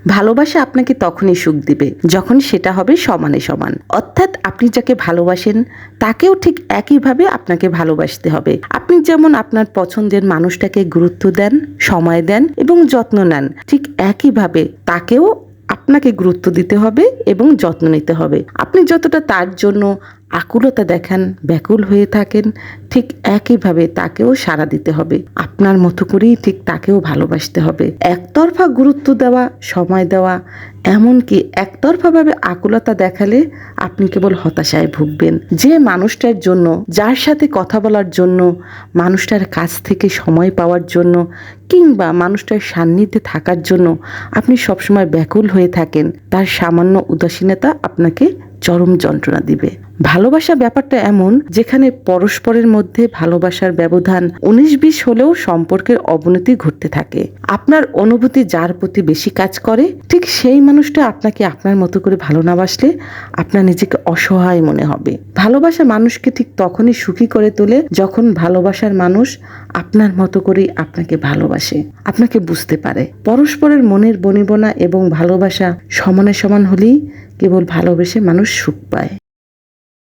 ভালোবাসা আপনাকে তখনই সুখ দিবে যখন সেটা হবে সমানে সমান। অর্থাৎ আপনি যাকে ভালোবাসেন তাকেও ঠিক একইভাবে আপনাকে ভালোবাসতে হবে। আপনি যেমন আপনার পছন্দের মানুষটাকে গুরুত্ব দেন, সময় দেন এবং যত্ন নেন, ঠিক একইভাবে তাকেও আপনাকে গুরুত্ব দিতে হবে এবং যত্ন নিতে হবে। আপনি যতটা তার জন্য আকুলতা দেখান, ব্যাকুল হয়ে থাকেন, ঠিক একইভাবে তাকেও সাড়া দিতে হবে। আপনার মতো করেই ঠিক তাকেও ভালোবাসতে হবে। একতরফা গুরুত্ব দেওয়া, সময় দেওয়া, এমনকি একতরফাভাবে আকুলতা দেখালে আপনি কেবল হতাশায় ভুগবেন। যে মানুষটার জন্য, যার সাথে কথা বলার জন্য, মানুষটার কাছ থেকে সময় পাওয়ার জন্য কিংবা মানুষটার সান্নিধ্যে থাকার জন্য আপনি সবসময় ব্যাকুল হয়ে থাকেন, তার সামান্য উদাসীনতা আপনাকে চরম যন্ত্রণা দিবে। ভালোবাসা ব্যাপারটা এমন যেখানে পরস্পরের মধ্যে ভালোবাসার ব্যবধান 19-20 হলেও সম্পর্কের অবনতি ঘটতে থাকে। আপনার অনুভূতি যার প্রতি বেশি কাজ করে, ঠিক সেই মানুষটা আপনাকে আপনার মতো করে ভালো না বাসলে আপনার নিজেকে অসহায় মনে হবে। ভালোবাসা মানুষকে ঠিক তখনই সুখী করে তোলে যখন ভালোবাসার মানুষ আপনার মতো করেই আপনাকে ভালোবাসে, আপনাকে বুঝতে পারে। পরস্পরের মনের বনিবনা এবং ভালোবাসা সমানে সমান হলেই কেবল ভালোবেসে মানুষ সুখ পায়।